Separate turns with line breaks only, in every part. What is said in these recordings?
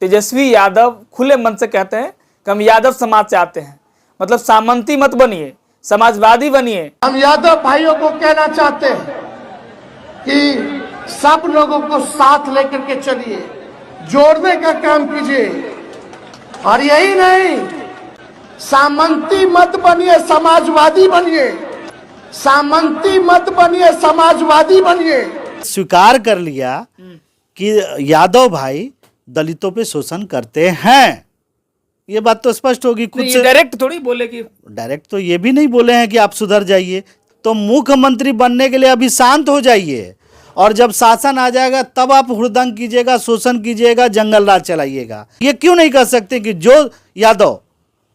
तेजस्वी यादव खुले मन से कहते हैं कि हम यादव समाज से आते हैं, मतलब सामंती मत बनिए, समाजवादी बनिए।
हम यादव भाइयों को कहना चाहते हैं कि सब लोगों को साथ लेकर के चलिए, जोड़ने का काम कीजिए, और यही नहीं, सामंती मत बनिए, समाजवादी बनिए, सामंती मत बनिए, समाजवादी बनिए।
स्वीकार कर लिया कि यादव भाई दलितों पे शोषण करते हैं, ये बात तो स्पष्ट होगी खुद से।
डायरेक्ट थोड़ी बोले कि
डायरेक्ट तो ये भी नहीं बोले हैं कि आप सुधर जाइए। तो मुख्यमंत्री बनने के लिए अभी शांत हो जाइए, और जब शासन आ जाएगा तब आप हुड़दंग कीजिएगा, शोषण कीजिएगा, जंगल राज चलाइएगा। ये क्यों नहीं कर सकते कि जो यादव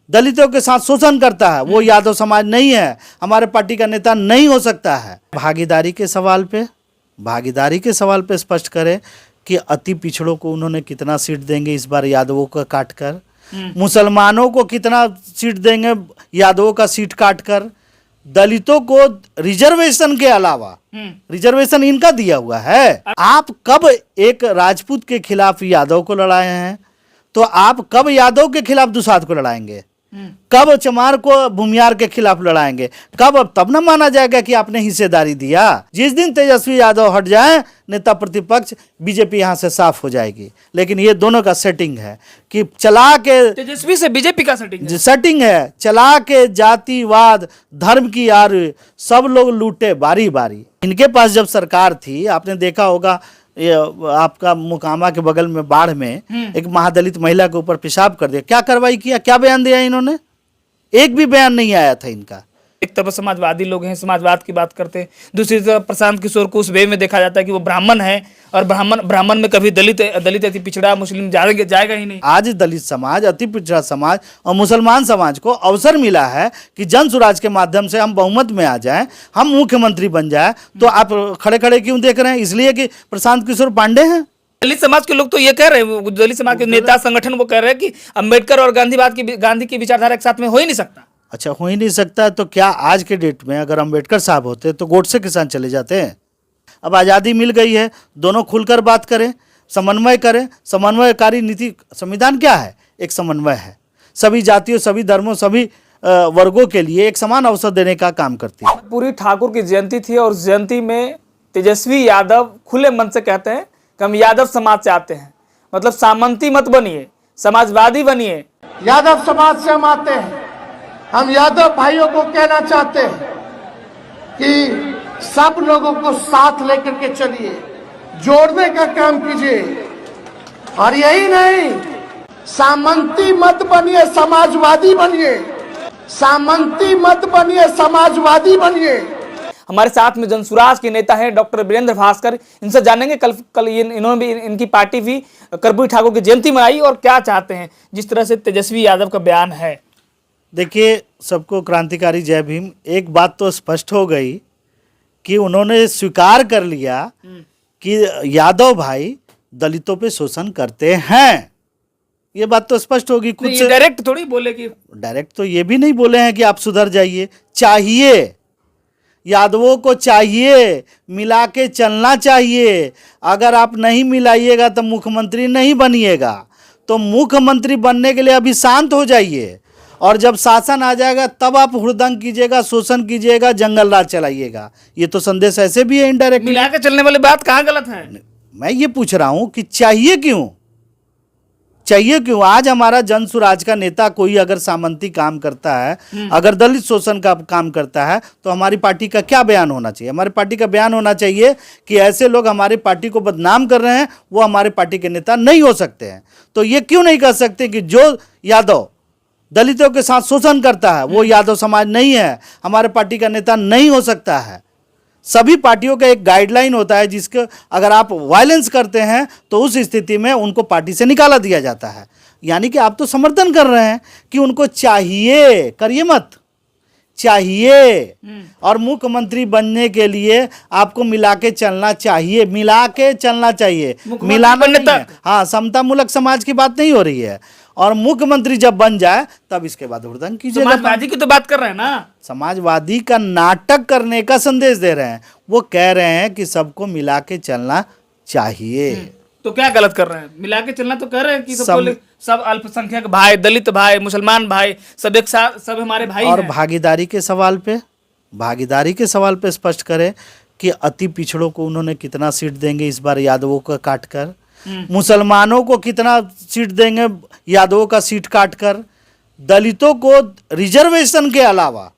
दलितों के साथ शोषण करता है वो यादव समाज नहीं है, हमारे पार्टी का नेता नहीं हो सकता है। भागीदारी के सवाल पे स्पष्ट करें कि अति पिछड़ों को उन्होंने कितना सीट देंगे इस बार यादवों का काटकर, मुसलमानों को कितना सीट देंगे यादवों का सीट काटकर, दलितों को रिजर्वेशन के अलावा रिजर्वेशन इनका दिया हुआ है। आप कब एक राजपूत के खिलाफ यादव को लड़ाए हैं, तो आप कब यादव के खिलाफ दुसाध को लड़ाएंगे? कब चमार को भूमियार के खिलाफ लड़ाएंगे? कब? अब तब ना माना जाएगा कि आपने हिस्सेदारी दिया। जिस दिन तेजस्वी यादव हट जाए, नेता प्रतिपक्ष बीजेपी यहां से साफ हो जाएगी। लेकिन ये दोनों का सेटिंग है कि चला के
तेजस्वी से बीजेपी का
सेटिंग है, चला के जातिवाद धर्म की यार सब लोग लूटे बारी बारी। इनके पास जब सरकार थी, आपने देखा होगा, ये आपका मुकामा के बगल में बाढ़ में एक महादलित महिला के ऊपर पेशाब कर दिया, क्या कार्रवाई किया, क्या बयान दिया इन्होंने? एक भी बयान नहीं आया था इनका।
एक तरफ समाजवादी लोग हैं, समाजवाद की बात करते हैं, दूसरी तरफ प्रशांत किशोर को उस वे में देखा जाता है कि वो ब्राह्मण है, और ब्राह्मण में कभी दलित अति पिछड़ा मुस्लिम जाएगा ही नहीं।
आज दलित समाज, अति पिछड़ा समाज और मुसलमान समाज को अवसर मिला है कि जन स्वराज के माध्यम से हम बहुमत में आ जाएं, हम मुख्यमंत्री बन जाए। तो आप खड़े खड़े क्यों देख रहे हैं? इसलिए कि प्रशांत किशोर पांडे हैं।
दलित समाज के लोग तो ये कह रहे हैं, दलित समाज के नेता संगठन वो कह रहे हैं कि अम्बेडकर और गांधी की विचारधारा एक साथ में हो ही नहीं सकता।
अच्छा, हो ही नहीं सकता। तो क्या आज के डेट में अगर अम्बेडकर साहब होते तो गोडसे के साथ चले जाते हैं? अब आज़ादी मिल गई है, दोनों खुलकर बात करें, समन्वय करें। समन्वयकारी नीति, संविधान क्या है? एक समन्वय है, सभी जातियों, सभी धर्मों, सभी वर्गों के लिए एक समान अवसर देने का काम करती है।
पूरी ठाकुर की जयंती थी, और जयंती में तेजस्वी यादव खुले मन से कहते हैं कि हम यादव समाज से आते हैं, मतलब सामंती मत बनिए, समाजवादी बनिए।
यादव समाज से हम आते हैं। हम यादव भाइयों को कहना चाहते हैं कि सब लोगों को साथ लेकर के चलिए, जोड़ने का काम कीजिए, और यही नहीं, सामंती मत बनिए, समाजवादी बनिए, सामंती मत बनिए, समाजवादी बनिए।
हमारे साथ में जनसुराज के नेता हैं डॉक्टर वीरेंद्र भास्कर, इनसे जानेंगे कल इन्होंने भी, इनकी पार्टी भी कर्पूरी ठाकुर की जयंती मनाई, और क्या चाहते हैं जिस तरह से तेजस्वी यादव का बयान है।
देखिए, सबको क्रांतिकारी जय भीम। एक बात तो स्पष्ट हो गई कि उन्होंने स्वीकार कर लिया कि यादव भाई दलितों पे शोषण करते हैं, ये बात तो स्पष्ट होगी खुद से।
डायरेक्ट थोड़ी बोले कि
डायरेक्ट तो ये भी नहीं बोले हैं कि आप सुधर जाइए। चाहिए, यादवों को चाहिए, मिला के चलना चाहिए। अगर आप नहीं मिलाइएगा तो मुख्यमंत्री नहीं बनिएगा। तो मुख्यमंत्री बनने के लिए अभी शांत हो जाइए, और जब शासन आ जाएगा तब आप हुड़दंग कीजिएगा, शोषण कीजिएगा, जंगल राज चलाइएगा। ये तो संदेश ऐसे भी है इनडायरेक्ट।
मिला के चलने वाली बात कहाँ गलत है?
मैं ये पूछ रहा हूं कि चाहिए क्यों? आज हमारा जन स्वराज का नेता कोई अगर सामंती काम करता है, अगर दलित शोषण का काम करता है, तो हमारी पार्टी का क्या बयान होना चाहिए? हमारी पार्टी का बयान होना चाहिए कि ऐसे लोग हमारी पार्टी को बदनाम कर रहे हैं, वो हमारे पार्टी के नेता नहीं हो सकते हैं। तो ये क्यों नहीं कर सकते कि जो यादव दलितों के साथ शोषण करता है वो यादव समाज नहीं है, हमारे पार्टी का नेता नहीं हो सकता है। सभी पार्टियों का एक गाइडलाइन होता है, जिसके अगर आप वायलेंस करते हैं तो उस स्थिति में उनको पार्टी से निकाला दिया जाता है। यानी कि आप तो समर्थन कर रहे हैं कि उनको चाहिए, करिए मत, चाहिए। और मुख्यमंत्री बनने के लिए आपको मिला के चलना चाहिए, मिला के चलना चाहिए, मिलाना नहीं है। हाँ, समतामूलक समाज की बात नहीं हो रही है। और मुख्यमंत्री जब बन जाए तब इसके बाद हुड़दंग कीजिए।
समाजवादी की तो बात कर रहे हैं ना।
समाजवादी का नाटक करने का संदेश दे रहे हैं। वो कह रहे हैं कि सबको मिला के चलना चाहिए।
तो क्या गलत कर रहे हैं? मिला के चलना तो कर रहे हैं कि सब अल्पसंख्यक भाई, दलित भाई, मुसलमान भाई, सब एक साथ, सब हमारे भाई
और
हैं।
भागीदारी के सवाल पे स्पष्ट करें कि अति पिछड़ों को उन्होंने कितना सीट देंगे इस बार यादवों का काट कर, मुसलमानों को कितना सीट देंगे यादवों का सीट काट कर, दलितों को रिजर्वेशन के अलावा,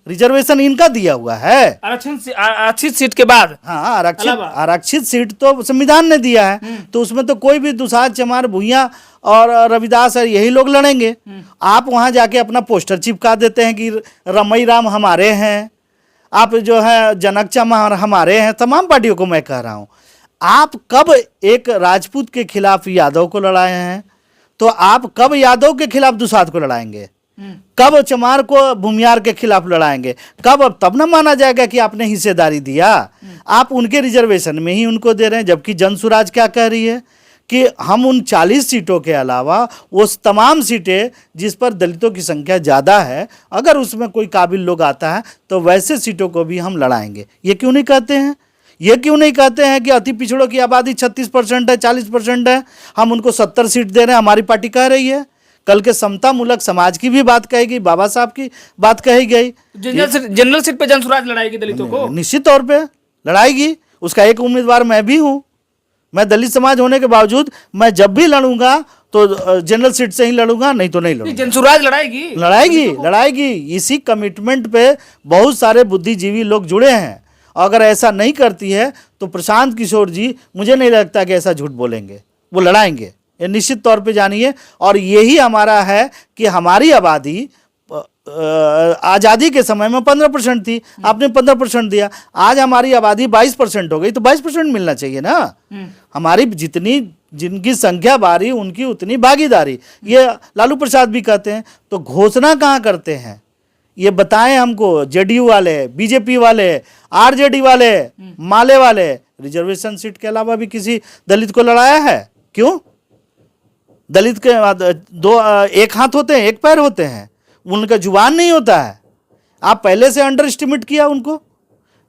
रिजर्वेशन इनका दिया हुआ है,
आरक्षित सीट के बाद,
हाँ आरक्षित सीट तो संविधान ने दिया है, तो उसमें तो कोई भी दुसाध, चमार, भुइयां और रविदास और यही लोग लड़ेंगे। आप वहां जाके अपना पोस्टर चिपका देते हैं कि रमई राम हमारे हैं, आप जो है जनक चमार हमारे हैं। तमाम पार्टियों को मैं कह रहा हूं, आप कब एक राजपूत के खिलाफ यादव को लड़ाए हैं, तो आप कब यादव के खिलाफ दुसाध को लड़ाएंगे? कब चमार को भूमियार के खिलाफ लड़ाएंगे? कब? अब तब ना माना जाएगा कि आपने हिस्सेदारी दिया। आप उनके रिजर्वेशन में ही उनको दे रहे हैं, जबकि जनसुराज क्या कह रही है कि हम उन 40 सीटों के अलावा वो तमाम सीटें जिस पर दलितों की संख्या ज़्यादा है, अगर उसमें कोई काबिल लोग आता है तो वैसे सीटों को भी हम लड़ाएंगे। ये क्यों नहीं कहते हैं? ये क्यों नहीं कहते हैं कि अति पिछड़ों की आबादी 36% है, 40% है, हम उनको 70 सीट दे रहे हैं? हमारी पार्टी कह रही है। कल के समता मूलक समाज की भी बात कहेगी, बाबा साहब की बात कही गई।
जनरल सीट पे जनसुराज लड़ाएगी दलितों को?
निश्चित तौर पे लड़ाएगी। उसका एक उम्मीदवार मैं भी हूं। मैं दलित समाज होने के बावजूद मैं जब भी लड़ूंगा तो जनरल सीट से ही लड़ूंगा, नहीं तो नहीं लड़ूंगा।
जनसुराज लड़ाएगी,
लड़ाएगी। इसी कमिटमेंट पे बहुत सारे बुद्धिजीवी लोग जुड़े हैं। अगर ऐसा नहीं करती है तो प्रशांत किशोर जी, मुझे नहीं लगता कि ऐसा झूठ बोलेंगे, वो लड़ाएंगे, ये निश्चित तौर पे जानिए। और यही हमारा है कि हमारी आबादी आज़ादी के समय में 15% थी, आपने 15% दिया, आज हमारी आबादी 22% हो गई, तो 22% मिलना चाहिए ना। हमारी जितनी जिनकी संख्या बारी उनकी उतनी भागीदारी, ये लालू प्रसाद भी कहते हैं। तो घोषणा कहाँ करते हैं ये बताएं हमको। जेडीयू वाले, बीजेपी वाले, आरजेडी वाले, माले वाले, रिजर्वेशन सीट के अलावा भी किसी दलित को लड़ाया है? क्यों? दलित के एक हाथ होते हैं, एक पैर होते हैं, उनका जुबान नहीं होता है। आप पहले से अंडर एस्टिमेट किया उनको।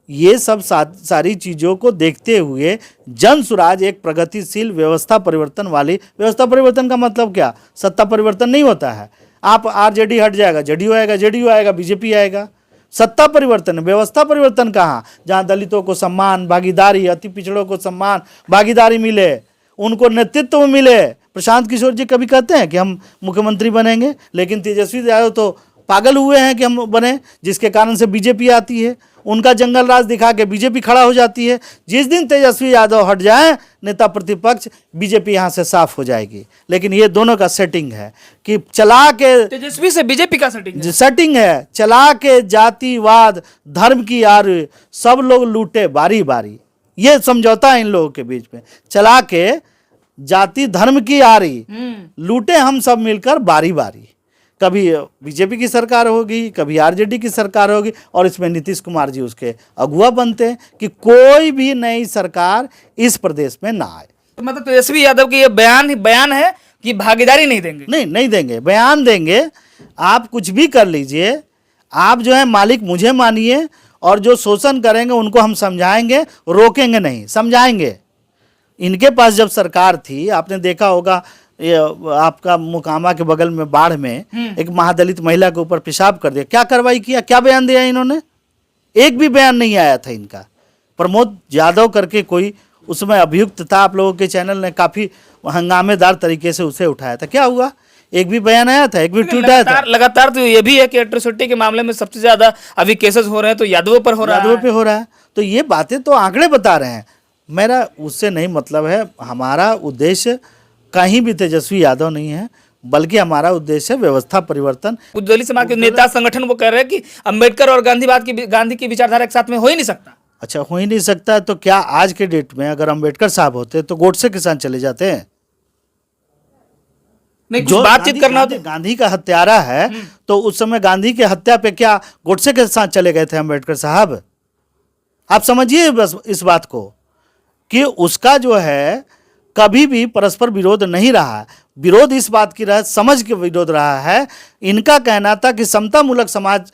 ये सब सारी चीज़ों को देखते हुए जनसुराज एक प्रगतिशील व्यवस्था परिवर्तन वाली, व्यवस्था परिवर्तन का मतलब क्या? सत्ता परिवर्तन नहीं होता है। आप आरजेडी हट जाएगा, जेडीयू आएगा, जेडीयू आएगा, बीजेपी आएगा। सत्ता परिवर्तन, व्यवस्था परिवर्तन कहाँ? जहाँ दलितों को सम्मान, भागीदारी, अति पिछड़ों को सम्मान, भागीदारी मिले, उनको नेतृत्व मिले। प्रशांत किशोर जी कभी कहते हैं कि हम मुख्यमंत्री बनेंगे, लेकिन तेजस्वी यादव तो पागल हुए हैं कि हम बने, जिसके कारण से बीजेपी आती है। उनका जंगल राज दिखा के बीजेपी खड़ा हो जाती है। जिस दिन तेजस्वी यादव हट जाए नेता प्रतिपक्ष, बीजेपी यहाँ से साफ हो जाएगी। लेकिन ये दोनों का सेटिंग है कि चला के,
तेजस्वी से बीजेपी का
सेटिंग है, चला के जातिवाद धर्म की यार सब लोग लूटे बारी बारी। ये समझौता है इन लोगों के बीच में। चला के जाति धर्म की यारी लूटे हम सब मिलकर बारी बारी। कभी बीजेपी की सरकार होगी, कभी आरजेडी की सरकार होगी, और इसमें नीतीश कुमार जी उसके अगुआ बनते हैं कि कोई भी नई सरकार इस प्रदेश में ना आए।
तो मतलब तेजस्वी यादव की ये बयान है कि भागीदारी नहीं देंगे?
नहीं देंगे, बयान देंगे। आप कुछ भी कर लीजिए, आप जो है मालिक मुझे मानिए, और जो शोषण करेंगे उनको हम समझाएंगे, रोकेंगे नहीं, समझाएंगे। इनके पास जब सरकार थी, आपने देखा होगा, ये आपका मुकामा के बगल में बाढ़ में एक महादलित महिला के ऊपर पेशाब कर दिया। क्या कार्रवाई किया? क्या बयान दिया इन्होंने? एक भी बयान नहीं आया था इनका। प्रमोद यादव करके कोई उसमें अभियुक्त था, आप लोगों के चैनल ने काफ़ी हंगामेदार तरीके से उसे उठाया था। क्या हुआ? एक भी बयान आया था? एक भी ट्वीट आया था?
लगातार तो ये भी है कि एट्रोसिटी के मामले में सबसे ज्यादा अभी केसेस हो रहे हैं तो यादवों पर हो रहा है।
तो ये बातें तो आंकड़े बता रहे हैं। मेरा उससे नहीं मतलब है। हमारा उद्देश्य कहीं भी तेजस्वी यादव नहीं है, बल्कि हमारा उद्देश्य है व्यवस्था परिवर्तन।
दलित समाज के नेता संगठन वो कह रहे हैं कि अंबेडकर और गांधी की विचारधारा एक साथ में हो ही नहीं सकता।
अच्छा, हो ही नहीं सकता है तो क्या आज के डेट में अगर अंबेडकर साहब होते तो गोडसे के साथ चले जाते हैं?
नहीं, जो बातचीत करना होता।
गांधी का हत्यारा है तो उस समय गांधी के हत्या पे क्या गोडसे के साथ चले गए थे अंबेडकर साहब? आप समझिए बस इस बात को कि उसका जो है कभी भी परस्पर विरोध नहीं रहा है। विरोध इस बात की रहा, समझ के विरोध रहा है। इनका कहना था कि समतामूलक समाज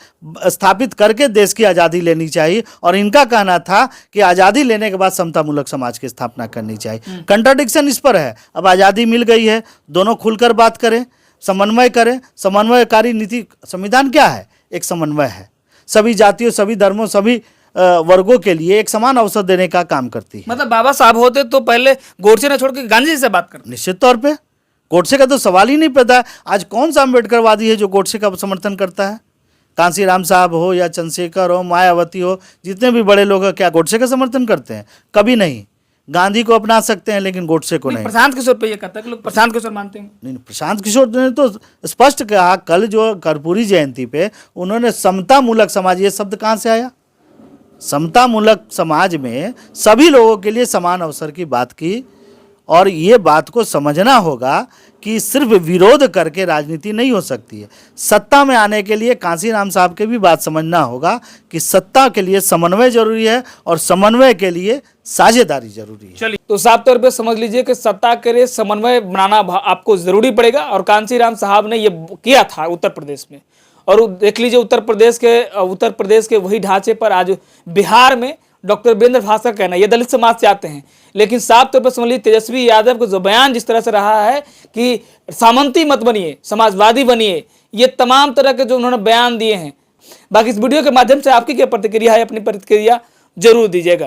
स्थापित करके देश की आज़ादी लेनी चाहिए, और इनका कहना था कि आज़ादी लेने के बाद समतामूलक समाज की स्थापना करनी चाहिए। कंट्राडिक्शन इस पर है। अब आज़ादी मिल गई है, दोनों खुलकर बात करें, समन्वय करें। समन्वयकारी नीति, संविधान क्या है? एक समन्वय है, सभी जातियों, सभी धर्मों, सभी वर्गों के लिए एक समान अवसर देने का काम करती है।
मतलब बाबा साहब होते तो पहले गोडसे ने छोड़ के गांधी जी से बात करते।
निश्चित तौर पे गोडसे का तो सवाल ही नहीं पैदा है। आज कौन सा अम्बेडकरवादी है जो गोडसे का समर्थन करता है? कांसीराम साहब हो या चंद्रशेखर हो, मायावती हो, जितने भी बड़े लोग हैं, क्या गोडसे का समर्थन करते हैं? कभी नहीं। गांधी को अपना सकते हैं लेकिन गोडसे को नहीं।
प्रशांत किशोर पे ये कहता है कि लोग प्रशांत किशोर मानते हैं।
नहीं, प्रशांत किशोर ने तो स्पष्ट कहा कल जो कर्पूरी जयंती पे, उन्होंने समतामूलक समाज, ये शब्द कहाँ से आया? समतामूलक समाज में सभी लोगों के लिए समान अवसर की बात की। और ये बात को समझना होगा कि सिर्फ विरोध करके राजनीति नहीं हो सकती है। सत्ता में आने के लिए कांसीराम साहब के भी बात समझना होगा कि सत्ता के लिए समन्वय जरूरी है और समन्वय के लिए साझेदारी जरूरी है।
चलिए, तो साफ तौर पे समझ लीजिए कि सत्ता के लिए समन्वय बनाना आपको जरूरी पड़ेगा, और कांसीराम साहब ने ये किया था उत्तर प्रदेश में। और देख लीजिए उत्तर प्रदेश के वही ढांचे पर आज बिहार में डॉक्टर वीरेंद्र भास्कर का कहना, ये दलित समाज से आते हैं, लेकिन साफ तौर पर समझ लीजिए तेजस्वी यादव को जो बयान जिस तरह से रहा है कि सामंती मत बनिए, समाजवादी बनिए, ये तमाम तरह के जो उन्होंने बयान दिए हैं। बाकी इस वीडियो के माध्यम से आपकी क्या प्रतिक्रिया है, अपनी प्रतिक्रिया जरूर दीजिएगा।